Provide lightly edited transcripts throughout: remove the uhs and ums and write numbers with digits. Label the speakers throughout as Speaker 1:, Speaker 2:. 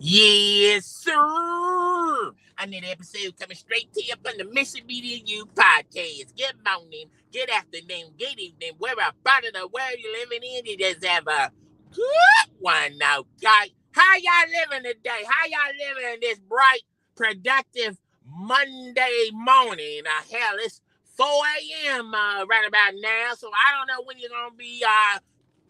Speaker 1: Yes, sir. Another episode coming straight to you from the Missy Media U podcast. Good morning, good afternoon, good evening, wherever part of the world you're living in. You just have a good one, okay? How y'all living today? How y'all living in this bright, productive Monday morning? Hell, it's 4 a.m. Right about now, so I don't know when you're gonna be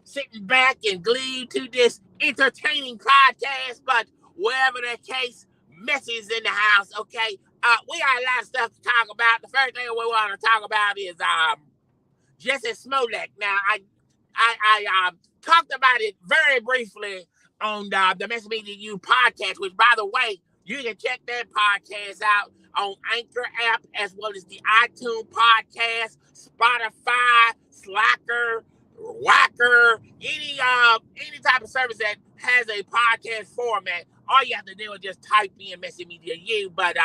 Speaker 1: sitting back and glued to this entertaining podcast, but wherever the case, Messy's in the house, okay? We got a lot of stuff to talk about. The first thing we want to talk about is Jussie Smollett. Now, I talked about it very briefly on the Messy Media U podcast, which, by the way, you can check that podcast out on Anchor app as well as the iTunes podcast, Spotify, Slacker, Whacker, any type of service that has a podcast format. All you have to do is just type in Messy Media U. But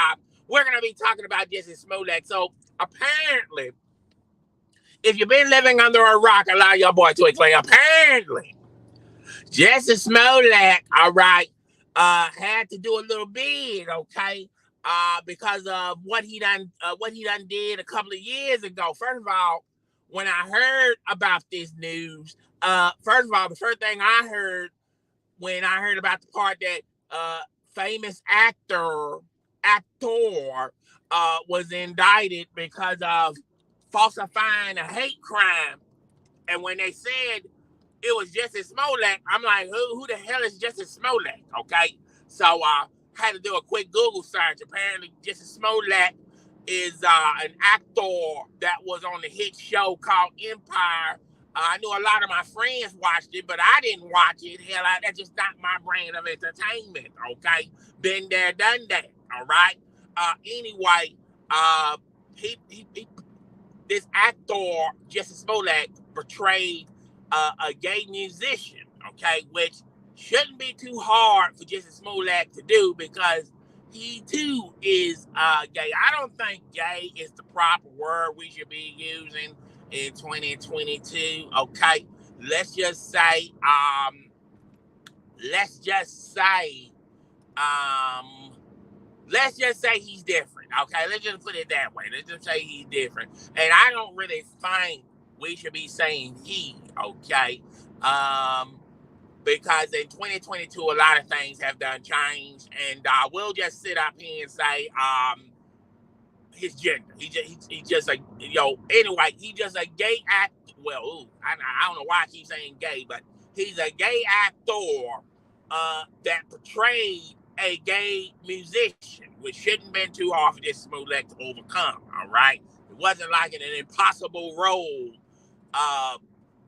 Speaker 1: we're gonna be talking about Jussie Smollett. So apparently, if you've been living under a rock, allow your boy to explain. Apparently, Jussie Smollett, all right, had to do a little bid, okay, because of what he done did a couple of years ago. First of all, when I heard about this news, the first thing I heard when I heard about the part that famous actor was indicted because of falsifying a hate crime, and when they said it was Jussie Smollett, I'm like, who the hell is Jussie Smollett? Okay, so had to do a quick Google search. Apparently, Jussie Smollett is an actor that was on the hit show called Empire. I knew a lot of my friends watched it, but I didn't watch it. Hell, that's just not my brand of entertainment, okay? Been there, done that, all right? Anyway, this actor, Jussie Smollett, portrayed a gay musician, okay? Which shouldn't be too hard for Jussie Smollett to do because he too is gay. I don't think gay is the proper word we should be using in 2022. Okay, let's just say he's different. Okay, let's just put it that way. Let's just say he's different. And I don't really think we should be saying he. Okay, because in 2022, a lot of things have done changed, and we'll just sit up here and say his gender. He's just a anyway. He's just a gay actor. Well, I don't know why I keep saying gay, but he's a gay actor that portrayed a gay musician, which shouldn't have been too hard for this Smollett to overcome. All right, it wasn't like an impossible role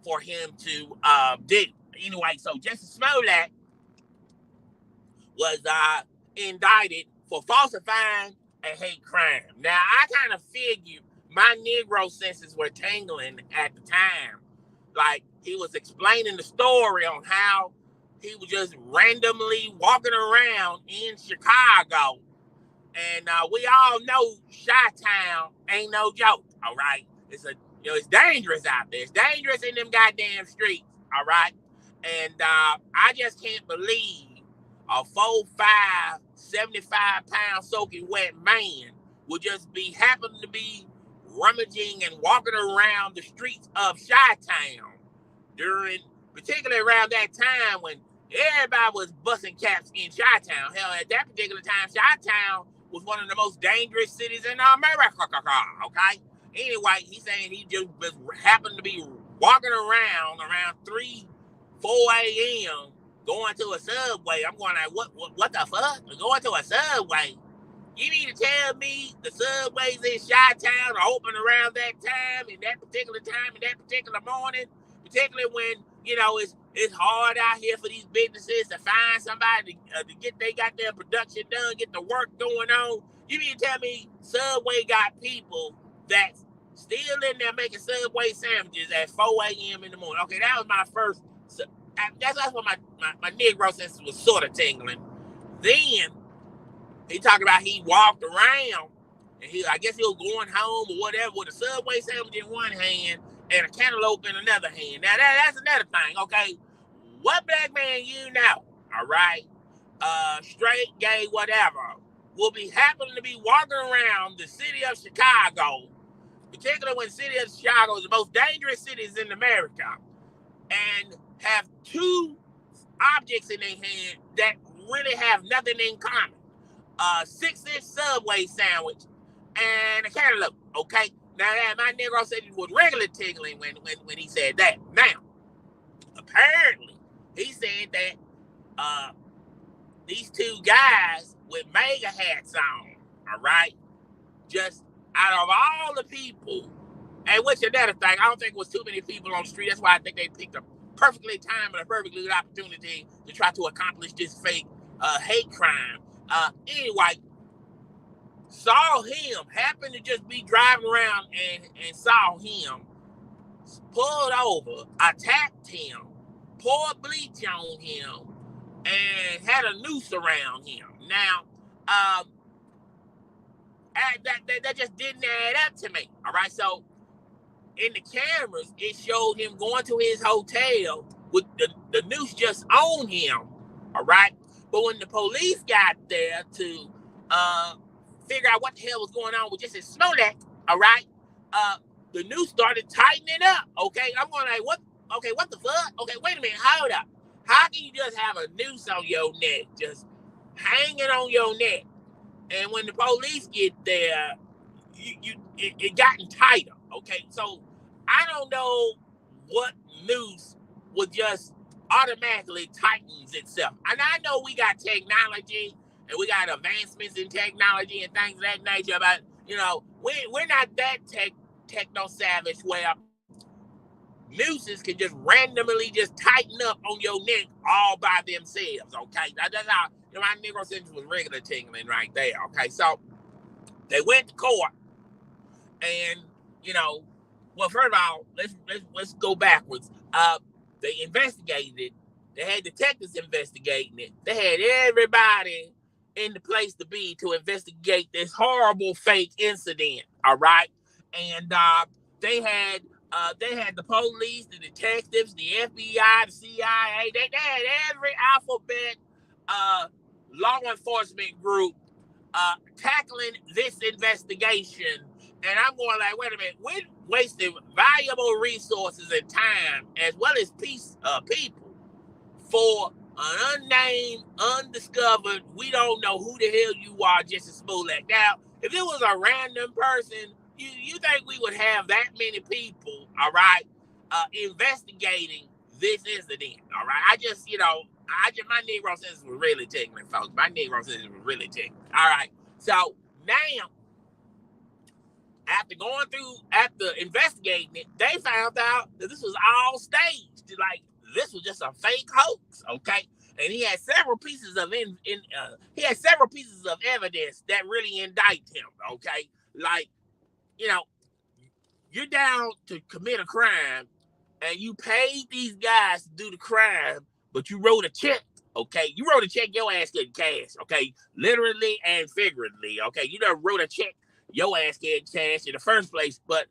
Speaker 1: for him to do. Anyway, so Jussie Smollett was indicted for falsifying a hate crime. Now, I kind of figured my Negro senses were tingling at the time. Like, he was explaining the story on how he was just randomly walking around in Chicago. And we all know Chi-Town ain't no joke, all right? It's dangerous out there. It's dangerous in them goddamn streets, all right? And I just can't believe a 4'5", 75-pound soaking wet man would just happen to be rummaging and walking around the streets of Chi-Town particularly around that time when everybody was busting caps in Chi-Town. Hell, at that particular time, Chi-Town was one of the most dangerous cities in America, okay? Anyway, he's saying he just happened to be walking around 3, 4 a.m. going to a subway. I'm going like, what the fuck? Going to a subway? You mean to tell me the subways in Chi-Town are open around that time, in that particular time, in that particular morning? Particularly when, it's hard out here for these businesses to find somebody to get their production done, get the work going on. You mean to tell me Subway got people that's still in there making Subway sandwiches at 4 a.m. in the morning? Okay, that was my first. That's what my Negro sense was sort of tingling. Then he talked about he walked around and I guess he was going home or whatever with a Subway sandwich in one hand and a cantaloupe in another hand. Now that's another thing, okay? What black man you know, all right, straight, gay, whatever, will be happening to be walking around the city of Chicago, particularly when the city of Chicago is the most dangerous cities in America, and have two objects in their hand that really have nothing in common. A 6-inch Subway sandwich and a cantaloupe, okay? Now, that my Negro said it was regular tingling when he said that. Now, apparently, he said that these two guys with MAGA hats on, all right, just out of all the people, and which another thing, I don't think it was too many people on the street. That's why I think they picked a perfectly timed and a perfectly good opportunity to try to accomplish this fake hate crime. Anyway, saw him, happened to just be driving around and saw him, pulled over, attacked him, poured bleach on him, and had a noose around him. Now, that just didn't add up to me. All right, so in the cameras, it showed him going to his hotel with the noose just on him. All right, but when the police got there to figure out what the hell was going on with Jussie Smollett, all right, the noose started tightening up. Okay, I'm going like, what? Okay, what the fuck? Okay, wait a minute, hold up. How can you just have a noose on your neck, just hanging on your neck? And when the police get there, it gotten tighter. Okay, so I don't know what noose would just automatically tightens itself. And I know we got technology and we got advancements in technology and things of that nature, but we're not that techno savage where nooses can just randomly just tighten up on your neck all by themselves. Okay, that's how my Negro sentence was regular tingling right there. Okay, so they went to court, and well, first of all, let's go backwards. They investigated it. They had detectives investigating it. They had everybody in the place to be to investigate this horrible fake incident. All right, and they had the police, the detectives, the FBI, the CIA. They had every alphabet law enforcement group tackling this investigation. And I'm going like, wait a minute, we're wasting valuable resources and time as well as people for an unnamed, undiscovered, we don't know who the hell you are, Jussie Smollett. Now, if it was a random person, you think we would have that many people, all right, investigating this incident, all right? My Negro sentence was really tickling, folks. My Negro sentence was really tickling. All right, so now, after investigating it, they found out that this was all staged. Like, this was just a fake hoax, okay? And he had several pieces of evidence that really indict him, okay? Like, you're down to commit a crime, and you paid these guys to do the crime, but you wrote a check, okay? You wrote a check, your ass getting cash, okay? Literally and figuratively, okay? You done wrote a check, your ass getting cash in the first place. But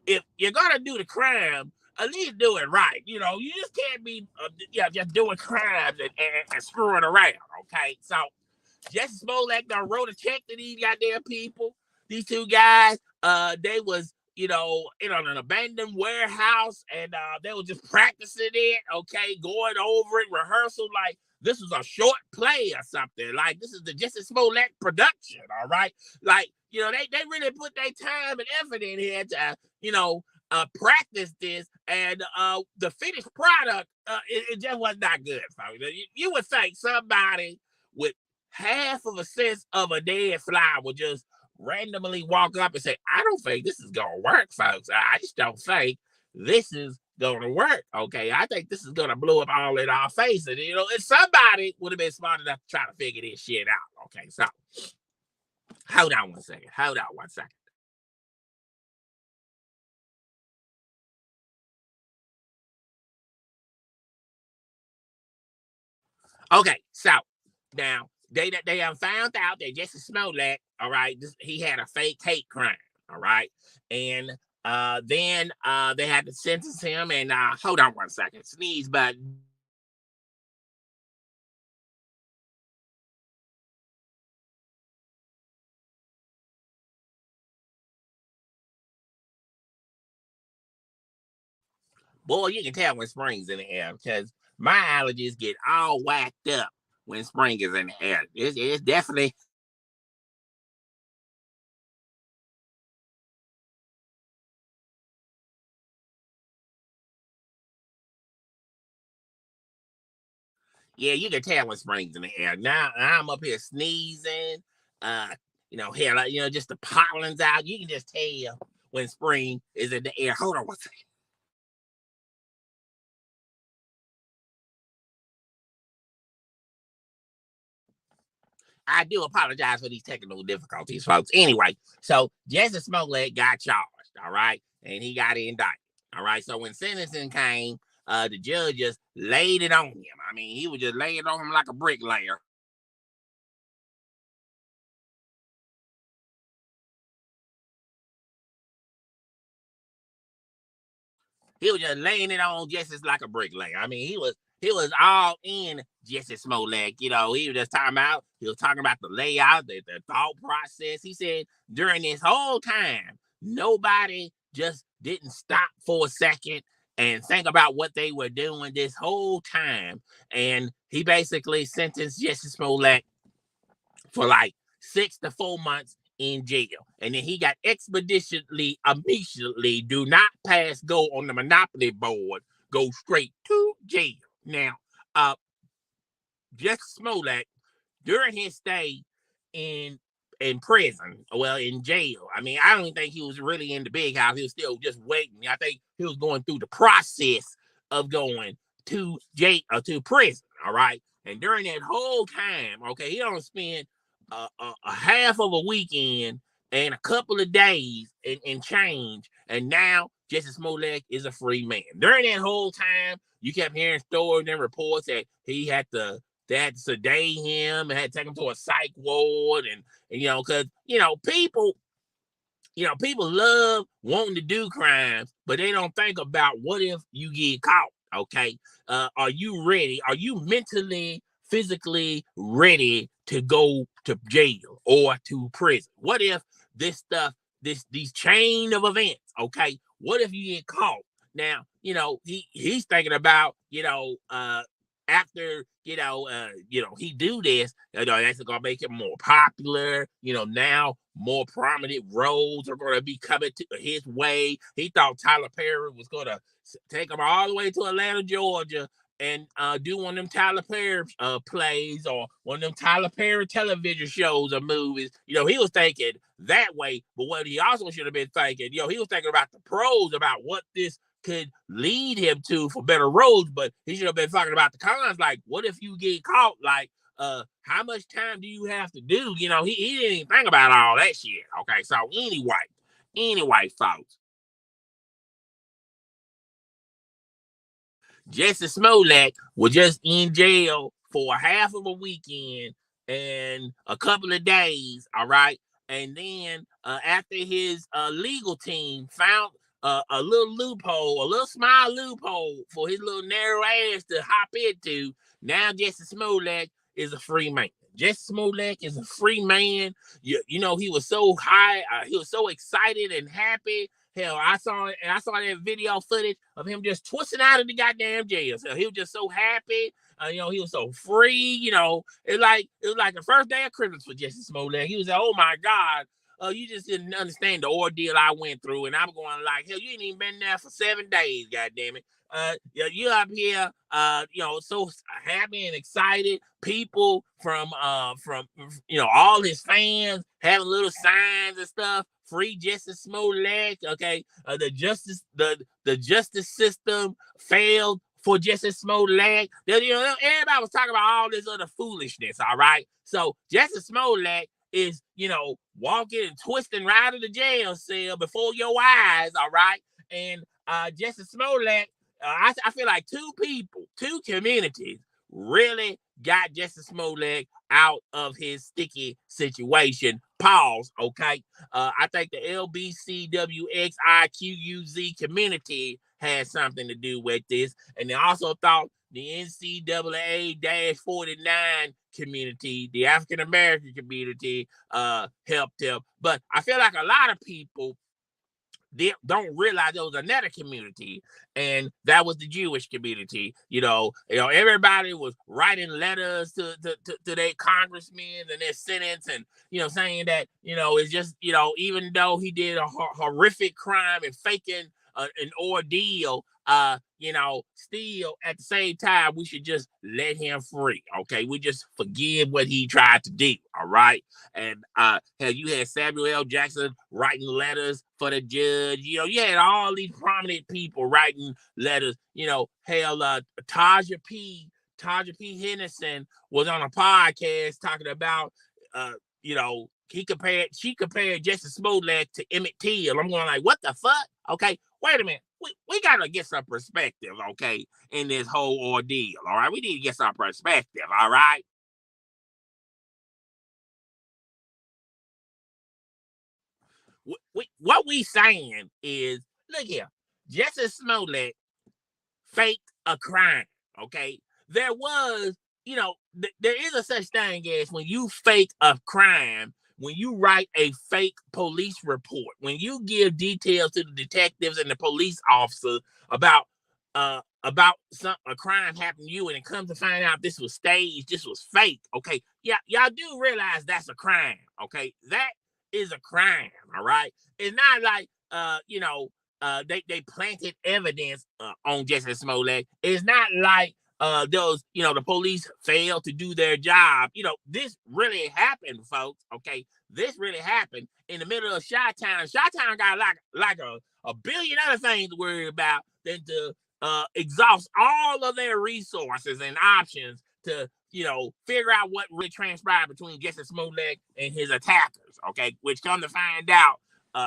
Speaker 1: if you're gonna do the crime, at least do it right. You just can't be just doing crimes and screwing around, okay? So Jussie Smollett done wrote a check to these goddamn people. These two guys, they was in an abandoned warehouse, and they were just practicing it, okay, going over it, rehearsal, like this was a short play or something. Like, this is the Jussie Smollett production, all right? Like, they really put their time and effort in here to, practice this, and the finished product, it just was not good, folks. You would think somebody with half of a sense of a dead fly would just randomly walk up and say, I don't think this is going to work, folks. I just don't think this is going to work. Okay, I think this is going to blow up all in our face. And, if somebody would have been smart enough to try to figure this shit out. Okay, so hold on one second. Okay, so now they found out that Jussie Smollett, all right, he had a fake hate crime, all right, and then they had to sentence him. And hold on one second, sneeze button. Boy, you can tell when spring's in the air because my allergies get all whacked up when spring is in the air. It's definitely. Yeah, you can tell when spring's in the air. Now I'm up here sneezing. Uh, hell, just the pollen's out. You can just tell when spring is in the air. Hold on one second. I do apologize for these technical difficulties, folks. Anyway, so Jussie Smollett got charged, all right, and he got indicted, all right. So when sentencing came, the judge just laid it on him. I mean, he was just laying it on him like a bricklayer. He was just laying it on just as like a bricklayer. I mean, he was all in Jussie Smollett. He was just talking about the layout, the thought process. He said during this whole time, nobody just didn't stop for a second and think about what they were doing this whole time. And he basically sentenced Jussie Smollett for like 6 to 4 months in jail. And then he got expeditiously, immediately, do not pass go on the Monopoly board, go straight to jail. Now, uh, Jussie Smollett, during his stay in prison, well, in jail. I mean, I don't even think he was really in the big house. He was still just waiting. I think he was going through the process of going to jail or to prison. All right. And during that whole time, okay, he don't spend a half of a weekend and a couple of days and change. And now Jussie Smollett is a free man. During that whole time, you kept hearing stories and reports that he had to sedate him and had to take him to a psych ward and because people love wanting to do crimes, but they don't think about what if you get caught. Okay, are you ready? Are you mentally, physically ready to go to jail or to prison? What if this stuff, these chain of events? Okay, what if you get caught? Now, he's thinking about after he do this, that's gonna make him more popular. Now more prominent roles are gonna be coming to his way. He thought Tyler Perry was gonna take him all the way to Atlanta, Georgia, and do one of them Tyler Perry plays or one of them Tyler Perry television shows or movies. He was thinking that way, but what he also should have been thinking, he was thinking about the pros, about what this could lead him to for better roads, but he should have been talking about the cons. Like, what if you get caught? Like, how much time do you have to do? He didn't even think about all that shit. Okay, so anyway, folks, Jussie Smollett was just in jail for half of a weekend and a couple of days. All right. And then after his legal team found a little loophole, a little small loophole for his little narrow ass to hop into, now Jussie Smollett is a free man. Jussie Smollett is a free man. He was so high. He was so excited and happy. Hell, I saw that video footage of him just twisting out of the goddamn jail. So he was just so happy. He was so free. It was like the first day of Christmas for Jussie Smollett. He was like, "Oh my God, you just didn't understand the ordeal I went through." And I'm going like, "Hell, you ain't even been there for 7 days, goddamn it." You up here, so happy and excited. People from all his fans having little signs and stuff. Free Jussie Smollett. Okay, the justice system failed for Jussie Smollett. Everybody was talking about all this other foolishness. All right, so Jussie Smollett is walking and twisting right out of the jail cell before your eyes. All right, and Jussie Smollett. I feel like two communities really got Jussie Smollett out of his sticky situation. Pause. Okay. I think the LBCWXIQUZ community has something to do with this. And they also thought the NCAA-49 community, the African American community, helped him. But I feel like a lot of people they don't realize there was another community, and that was the Jewish community. Everybody was writing letters to their congressmen and their senates, and saying that it's just even though he did a horrific crime and faking an ordeal, still at the same time, we should just let him free. Okay, we just forgive what he tried to do. All right, and hell, you had Samuel L. Jackson writing letters for the judge. You had all these prominent people writing letters. Taja P. Henderson was on a podcast talking about, she compared Jussie Smollett to Emmett Till. I'm going like, what the fuck? Okay, wait a minute. We got to get some perspective, okay, in this whole ordeal, all right? We need to get some perspective, all right? What we saying is, look here, Jussie Smollett faked a crime, okay? There was, there is a such thing as when you fake a crime, when you write a fake police report, when you give details to the detectives and the police officers about a crime happened to you, and it comes to find out this was staged, this was fake, okay? Yeah, y'all do realize that's a crime, okay? That is a crime, all right? It's not like they planted evidence on Jussie Smollett. It's not like the police failed to do their job. This really happened, folks. Okay, this really happened in the middle of Chi-Town. Chi-Town got like a billion other things to worry about than to exhaust all of their resources and options to figure out what really transpired between Jussie Smollett and his attackers. Okay, which come to find out,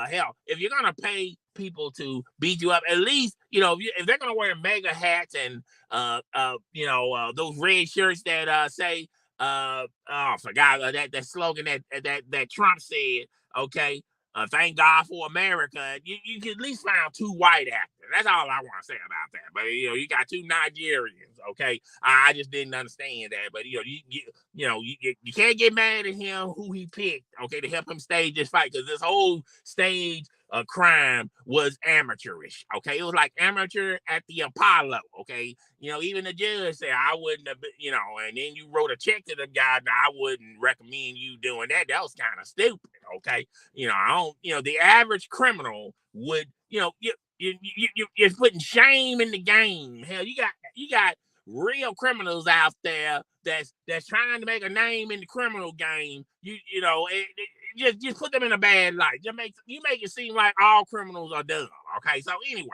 Speaker 1: hell, if you're gonna pay people to beat you up, at least if they're gonna wear mega hats and those red shirts that say I forgot that slogan that Trump said, okay, thank God for America. You can at least find two white actors. That's all I want to say about that. But you got two Nigerians. Okay, I just didn't understand that. But you can't get mad at him who he picked. Okay, to help him stage this fight, because this whole stage crime was amateurish. Okay, it was like amateur at the Apollo. Okay, even the judge said I wouldn't have, and then you wrote a check to the guy. Now, I wouldn't recommend you doing that. That was kind of stupid. Okay, I don't. The average criminal would, you're putting shame in the game. Hell, you got real criminals out there that's trying to make a name in the criminal game. Just put them in a bad light. You make it seem like all criminals are dumb. Okay, so anyway,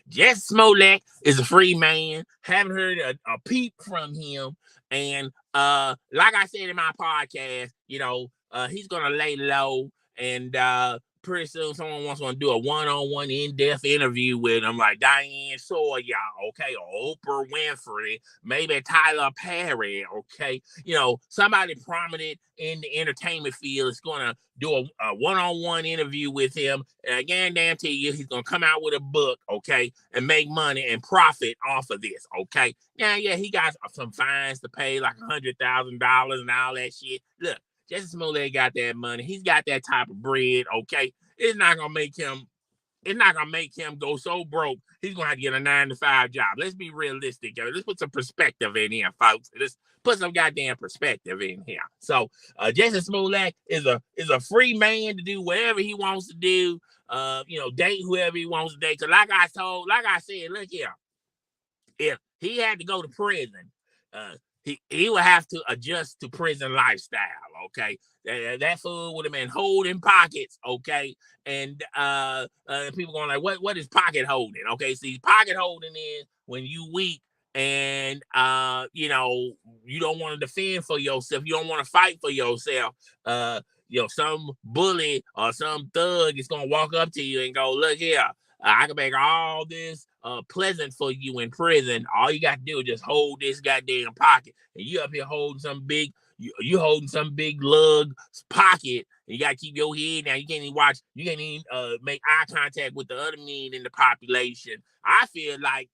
Speaker 1: Jussie Smollett is a free man. Haven't heard a peep from him, and like I said in my podcast, he's gonna lay low, and pretty soon someone wants to do a one-on-one in-depth interview with him, like Diane Sawyer, okay, or Oprah Winfrey, maybe Tyler Perry, okay, somebody prominent in the entertainment field is going to do a one-on-one interview with him, and I guarantee you he's going to come out with a book, okay, and make money and profit off of this, okay? Yeah, he got some fines to pay, like $100,000 and all that shit. Look, Jussie Smollett got that money. He's got that type of bread, okay? It's not gonna make him go so broke. He's gonna have to get a 9-to-5 job. Let's be realistic, yo. Let's put some perspective in here, folks. Let's put some goddamn perspective in here. So Jussie Smollett is a free man to do whatever he wants to do. Date whoever he wants to date. Cause like I said, look here. If he had to go to prison, he would have to adjust to prison lifestyle, okay? That fool would have been holding pockets, okay? And people going like, what is pocket holding? Okay, see, pocket holding is when you weak and you don't want to defend for yourself, you don't want to fight for yourself. Some bully or some thug is gonna walk up to you and go, look here, I can make all this pleasant for you in prison. All you got to do is just hold this goddamn pocket. And you up here holding some big, you holding some big lug pocket. And you got to keep your head down. You can't even make eye contact with the other men in the population. I feel like,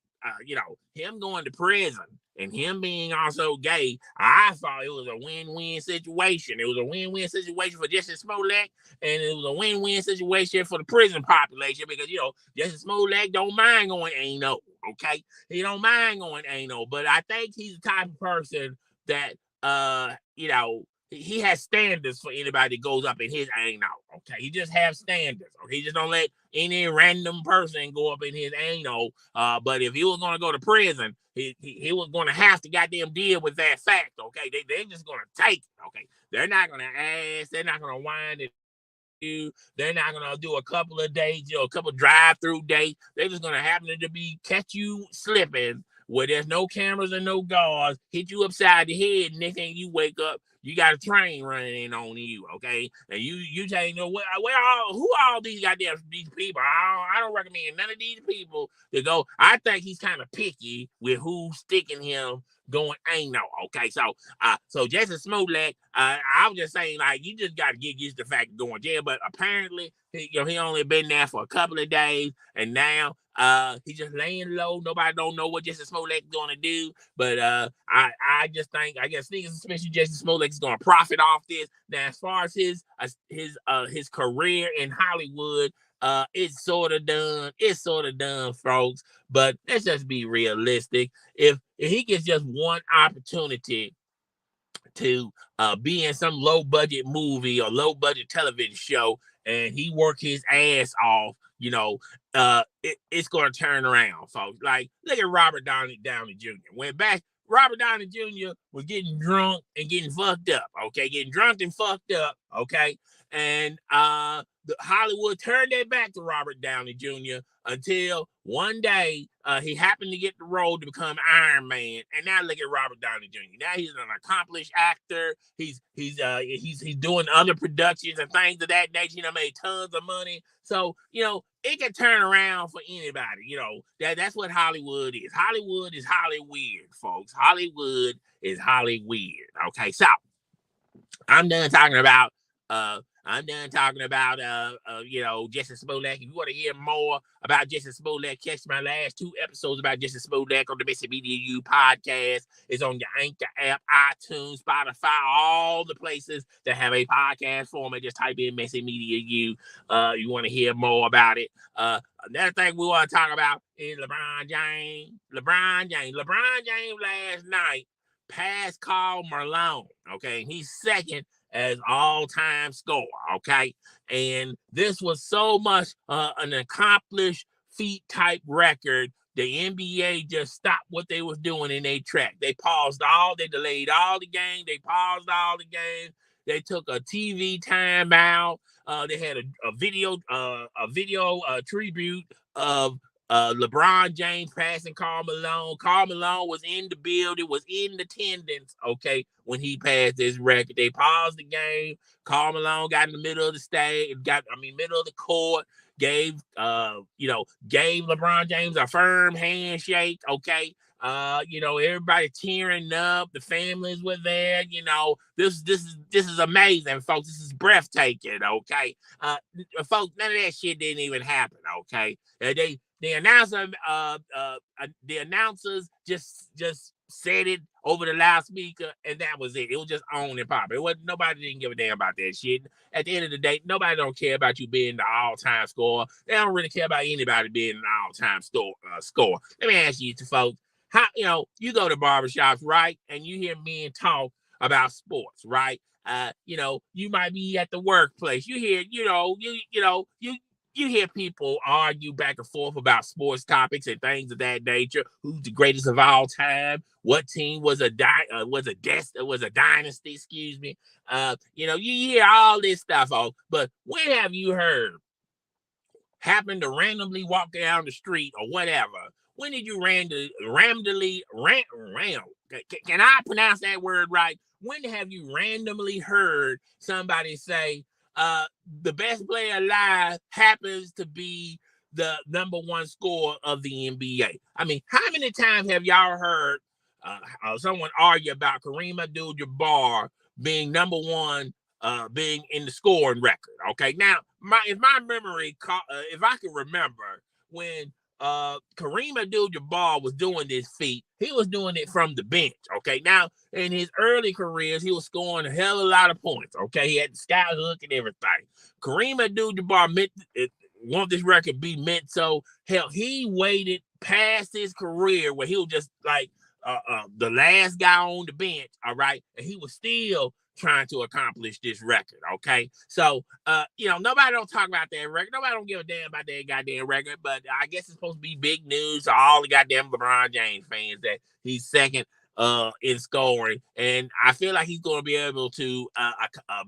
Speaker 1: him going to prison and him being also gay, I thought it was a win-win situation. It was a win-win situation for Jussie Smollett, and it was a win-win situation for the prison population because, Jussie Smollett don't mind going anal, okay? He don't mind going anal, but I think he's the type of person that, he has standards for anybody that goes up in his anal, okay? He just have standards, okay? He just don't let any random person go up in his anal, but if he was going to go to prison, he was going to have to goddamn deal with that fact, okay? They're just going to take it, okay? They're not going to ask, they're not going to whine it. They're not gonna do a couple of dates, a couple drive-through dates. They're just gonna happen to catch you slipping where there's no cameras and no guards, hit you upside the head, and next thing you wake up, you got a train running in on you, okay? And you say, who all these people? I don't recommend none of these people to go. I think he's kind of picky with who's sticking him going anal, okay? So Jussie Smollett, I was just saying, like, you just got to get used to the fact of going jail, but apparently, he only been there for a couple of days, and now he's just laying low. Nobody don't know what Jussie Smollett's going to do, but I just think, I guess, sneaking suspicion Jussie Smollett is going to profit off this. Now, as far as his career in Hollywood, it's sort of done. It's sort of done, folks. But let's just be realistic. If he gets just one opportunity to be in some low budget movie or low budget television show, and he work his ass off, it's going to turn around, folks. Like, look at Robert Downey Jr. When back, Robert Downey Jr. was getting drunk and getting fucked up, okay? Getting drunk and fucked up, okay? And Hollywood turned their back to Robert Downey Jr. until one day he happened to get the role to become Iron Man. And now look at Robert Downey Jr. Now he's an accomplished actor. He's doing other productions and things of that nature. Made tons of money. So it can turn around for anybody. That's what Hollywood is. Hollywood is Hollyweird, folks. Hollywood is Hollyweird. Okay, so I'm done talking about Jussie Smollett. If you want to hear more about Jussie Smollett, catch my last 2 episodes about Jussie Smollett on the Messy Media U podcast. It's on your Anchor app, iTunes, Spotify, all the places that have a podcast format. Just type in Messy Media U. You want to hear more about it. Another thing we want to talk about is LeBron James. LeBron James last night passed Karl Malone. Okay, he's second as all-time scorer, okay? And this was so much an accomplished feat type record. The NBA just stopped what they was doing in their track. They delayed all the games. They paused all the games. They took a TV timeout. They had a video tribute of LeBron James passing Karl Malone. Karl Malone was in the building, was in attendance, okay, when he passed this record. They paused the game. Karl Malone got in the middle of the middle of the court, gave LeBron James a firm handshake, okay. Everybody tearing up. The families were there. This is amazing, folks. This is breathtaking, okay. Folks, none of that shit didn't even happen, okay. The announcers just said it over the loudspeaker, and that was it. It was just on and pop. Nobody didn't give a damn about that shit. At the end of the day, nobody don't care about you being the all-time scorer. They don't really care about anybody being an all-time scorer. Let me ask you, folks, how you go to barbershops, right, and you hear men talk about sports, right? You might be at the workplace. You hear, you hear people argue back and forth about sports topics and things of that nature. Who's the greatest of all time? What team was a dynasty? Excuse me. You hear all this stuff, but when have you heard? Happened to randomly walk down the street or whatever? When did you randomly? Can I pronounce that word right? When have you randomly heard somebody say, the best player alive happens to be the number 1 scorer of the NBA? I mean, how many times have y'all heard someone argue about Kareem Abdul-Jabbar being number 1, being in the scoring record? Okay, now if my memory, if I can remember when Kareem Abdul-Jabbar was doing this feat. He was doing it from the bench. Okay, now in his early careers, he was scoring a hell of a lot of points. Okay, he had the sky hook and everything. Kareem Abdul-Jabbar want this record be meant so. Hell, he waited past his career where he was just like the last guy on the bench. All right, and he was still trying to accomplish this record. Okay, so nobody don't talk about that record. Nobody don't give a damn about that goddamn record. But I guess it's supposed to be big news to all the goddamn LeBron James fans that he's second in scoring, and I feel like he's going to be able to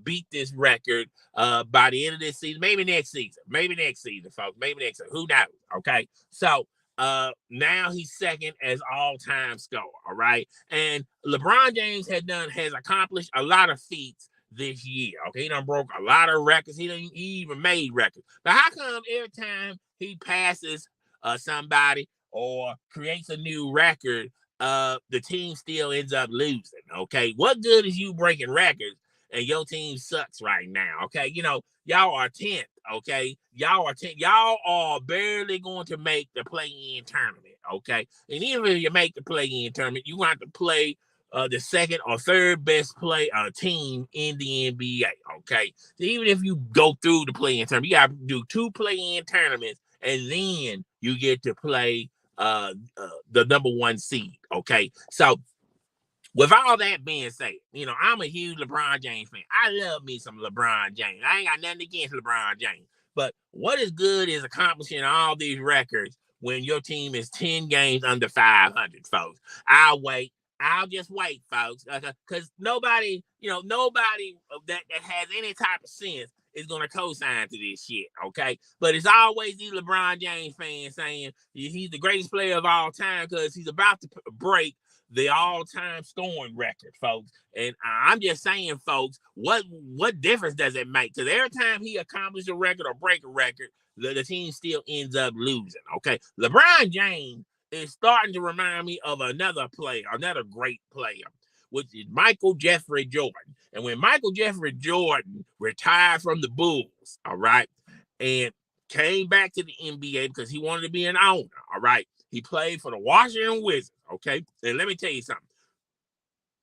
Speaker 1: beat this record by the end of this season, maybe next season, folks, maybe next season. Who knows? Okay, so now he's second as all-time scorer. All right, and LeBron James has accomplished a lot of feats this year. Okay, he done broke a lot of records. He even made records. But how come every time he passes somebody or creates a new record, the team still ends up losing? Okay, what good is you breaking records and your team sucks right now? Okay, y'all are 10th. Okay, y'all are 10th. Y'all are barely going to make the play-in tournament. Okay, and even if you make the play-in tournament, you want to play the second or third best team in the NBA. Okay, so even if you go through the play-in tournament, you got to do 2 play-in tournaments, and then you get to play the number 1 seed. Okay, so with all that being said, I'm a huge LeBron James fan. I love me some LeBron James. I ain't got nothing against LeBron James. But what is good is accomplishing all these records when your team is 10 games under 500, folks. I'll just wait, folks. Because nobody that has any type of sense is going to co-sign to this shit, okay? But it's always these LeBron James fans saying he's the greatest player of all time because he's about to break the all-time scoring record, folks. And I'm just saying, folks, what difference does it make? Because every time he accomplishes a record or break a record, the team still ends up losing, okay? LeBron James is starting to remind me of another great player, which is Michael Jeffrey Jordan. And when Michael Jeffrey Jordan retired from the Bulls, all right, and came back to the NBA because he wanted to be an owner, all right, he played for the Washington Wizards, okay? And let me tell you something.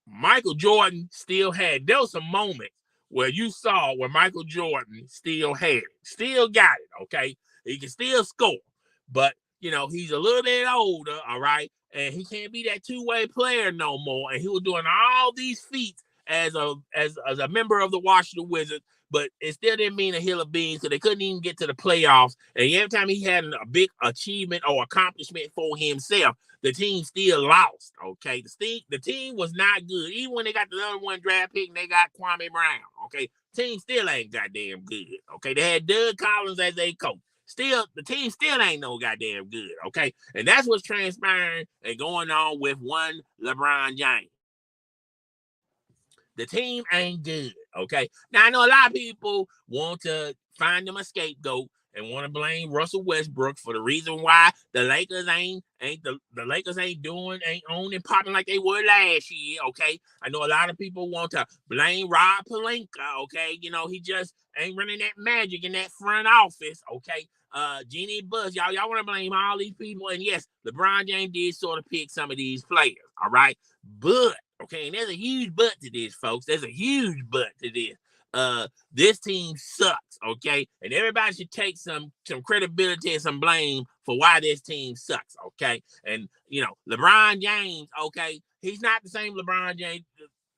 Speaker 1: Michael Jordan there was some moments where you saw where Michael Jordan still had it, still got it, okay? He can still score, but, he's a little bit older, all right? And he can't be that two-way player no more. And he was doing all these feats as a member of the Washington Wizards, but it still didn't mean a hill of beans because they couldn't even get to the playoffs. And every time he had a big achievement or accomplishment for himself, the team still lost, okay? The team was not good. Even when they got the number 1 draft pick and they got Kwame Brown, okay? The team still ain't goddamn good, okay? They had Doug Collins as their coach. Still, the team still ain't no goddamn good, okay? And that's what's transpiring and going on with one LeBron James. The team ain't good, okay? Now, I know a lot of people want to find them a scapegoat and want to blame Russell Westbrook for the reason why the Lakers ain't on and popping like they were last year, okay? I know a lot of people want to blame Rob Pelinka, okay? He just ain't running that magic in that front office, okay? Jeannie Buss, y'all want to blame all these people, and yes, LeBron James did sort of pick some of these players, all right? But, okay, and there's a huge but to this, folks. There's a huge but to this. This team sucks, okay? And everybody should take some credibility and some blame for why this team sucks, okay? And, LeBron James, okay, he's not the same LeBron James.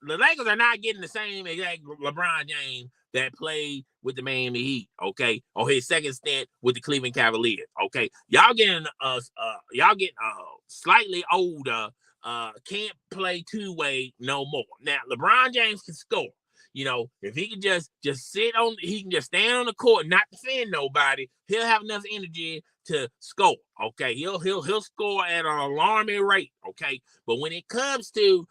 Speaker 1: The Lakers are not getting the same exact LeBron James that played with the Miami Heat, okay, or his second stint with the Cleveland Cavaliers, okay. Y'all getting slightly older, can't play two-way no more. Now, LeBron James can score. If he can just he can just stand on the court and not defend nobody, he'll have enough energy to score. Okay, he'll score at an alarming rate. Okay, but when it comes to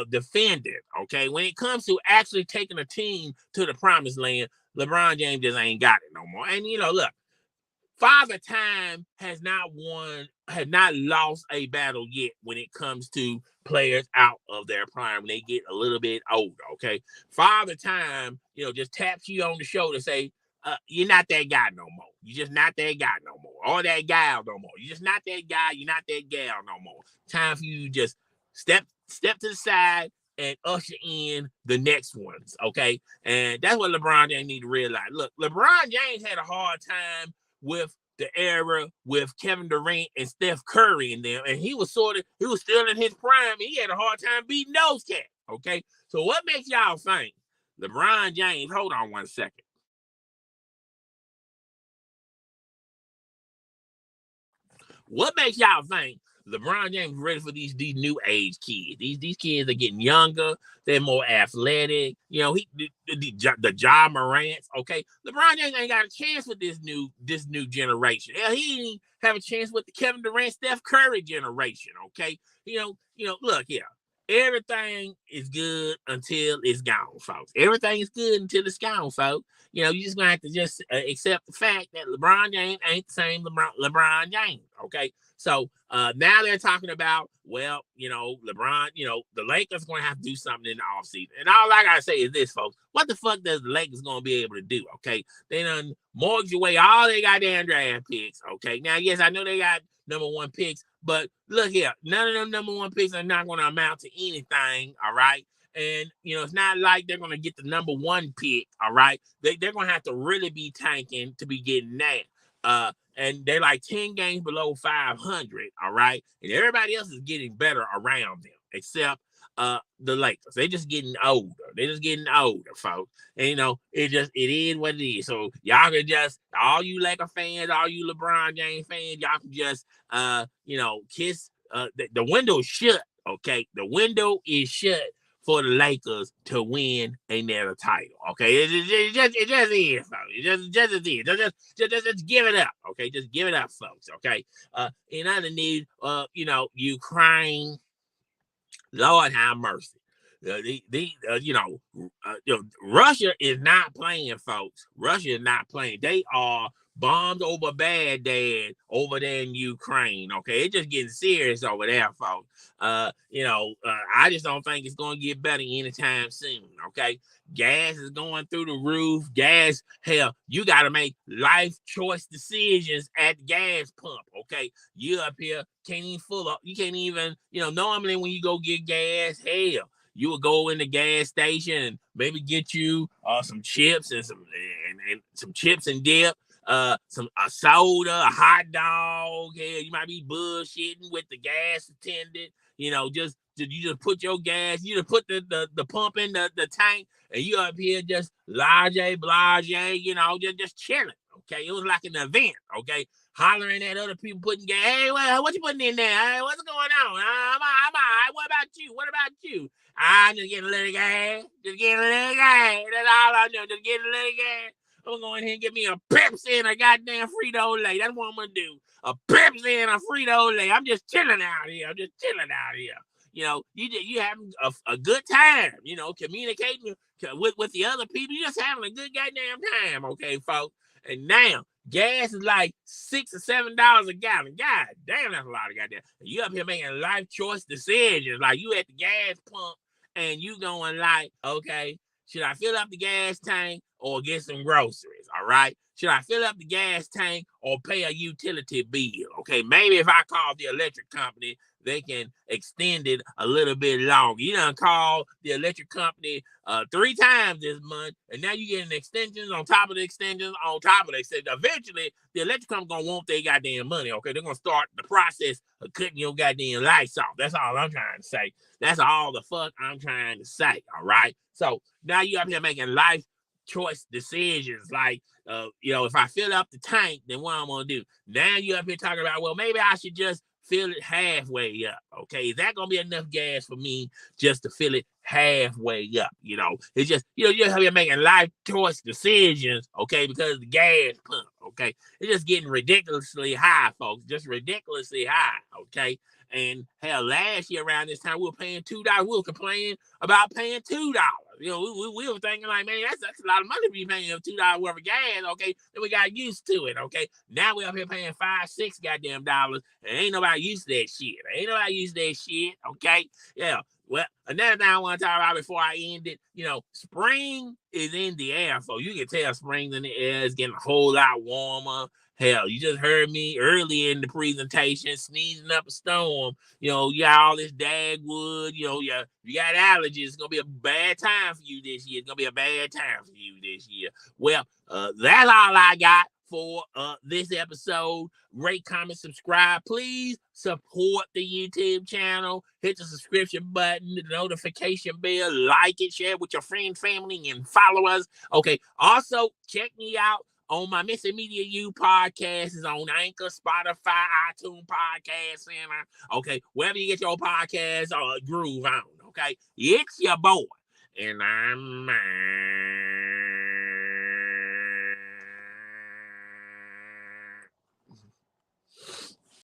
Speaker 1: defending, okay, when it comes to actually taking a team to the promised land, LeBron James just ain't got it no more. And look, Father Time has not lost a battle yet when it comes to players out of their prime when they get a little bit older, okay? Father Time, just taps you on the shoulder, say, you're not that guy no more. You're just not that guy no more. Or that gal no more. You're just not that guy. You're not that gal no more. Time for you to just step to the side and usher in the next ones, okay? And that's what LeBron James need to realize. Look, LeBron James had a hard time with the era with Kevin Durant and Steph Curry in them, and he was still in his prime, and he had a hard time beating those cats, okay? So what makes y'all think LeBron James, hold on one second. What makes y'all think LeBron James is ready for these new age kids? These kids are getting younger. They're more athletic. You know, the Ja Morants. Okay, LeBron James ain't got a chance with this new generation. Hell, he ain't have a chance with the Kevin Durant, Steph Curry generation. Okay, look here. Everything is good until it's gone, folks. Everything is good until it's gone, folks. You just gonna have to just accept the fact that LeBron James ain't the same LeBron James. Okay, so now they're talking about, well, LeBron, the Lakers gonna have to do something in the offseason. And all I gotta say is this, folks: what the fuck does the Lakers gonna be able to do? Okay, they done mortgage away all they goddamn draft picks. Okay, now yes, I know they got number one picks, but look here, none of them number one picks are not gonna amount to anything. All right. And, it's not like they're going to get the number one pick, all right? They're going to have to really be tanking to be getting that. And they're like 10 games below 500, all right? And everybody else is getting better around them, except the Lakers. They're just getting older. They're just getting older, folks. And, it is what it is. So y'all can just, all you Lakers fans, all you LeBron James fans, y'all can just, kiss. The window is shut, okay? The window is shut for the Lakers to win another title. Okay, it just is, folks. It just is. Just give it up. Okay, just give it up, folks. Okay. In other news, Ukraine, Lord have mercy. Russia is not playing, folks. Russia is not playing. They are bombed over Baghdad over there in Ukraine. Okay, it's just getting serious over there, folks. I just don't think it's going to get better anytime soon. Okay, gas is going through the roof. Gas, hell, you got to make life choice decisions at the gas pump. Okay, you up here can't even you can't even, normally when you go get gas, hell, you would go in the gas station and maybe get you some chips and some chips and dip, a soda, a hot dog. Hell, you might be bullshitting with the gas attendant. You just put your gas, you just put the pump in the tank, and you up here just blase, just chilling. Okay, it was like an event. Okay, hollering at other people putting gas. Hey, well, what you putting in there? Hey, what's going on? I'm all right. What about you? I'm just getting a little gas. That's all I know. Just getting a little gas. I'm going to go in here and get me a Pepsi and a goddamn Frito-Lay. That's what I'm going to do. A Pepsi and a Frito-Lay. I'm just chilling out here. You having a good time, communicating with the other people. You're just having a good goddamn time, okay, folks? And now, gas is like $6 or $7 a gallon. God damn, that's a lot of goddamn. You up here making life choice decisions. Like, you at the gas pump and you going like, okay, should I fill up the gas tank or get some groceries? All right. Should I fill up the gas tank or pay a utility bill? Okay, maybe if I call the electric company, they can extend it a little bit longer. You done call the electric company 3 times this month, and now you getting extensions on top of the extensions on top of the extensions. Eventually, the electric company gonna want their goddamn money. Okay, they're gonna start the process of cutting your goddamn lights off. That's all I'm trying to say. That's all the fuck I'm trying to say. All right. So now you up here making life choice decisions like, if I fill up the tank, then what I'm gonna do? Now you up here talking about, well, maybe I should just fill it halfway up. Okay, is that gonna be enough gas for me just to fill it halfway up? It's just, you're here making life choice decisions, okay, because of the gas pump. Okay, it's just getting ridiculously high, folks. Just ridiculously high. Okay. And hell, last year around this time, we were paying $2. We were complaining about paying $2. We were thinking like, man, that's a lot of money to be paying $2 worth of gas. Okay, then we got used to it. Okay, now we up here paying $5, $6 goddamn dollars, and ain't nobody used to that shit. Okay, yeah. Well, another thing I want to talk about before I end it, spring is in the air, so you can tell spring's in the air. It's getting a whole lot warmer. Hell, you just heard me earlier in the presentation sneezing up a storm. You got all this dagwood. You got allergies. It's gonna be a bad time for you this year. It's gonna be a bad time for you this year. Well, that's all I got for this episode. Rate, comment, subscribe. Please support the YouTube channel. Hit the subscription button, the notification bell, like it, share it with your friend, family, and followers. Okay. Also, check me out on my Missing Media U podcast. Is on Anchor, Spotify, iTunes Podcast Center. Okay, wherever you get your podcasts, groove on. Okay, it's your boy, and I'm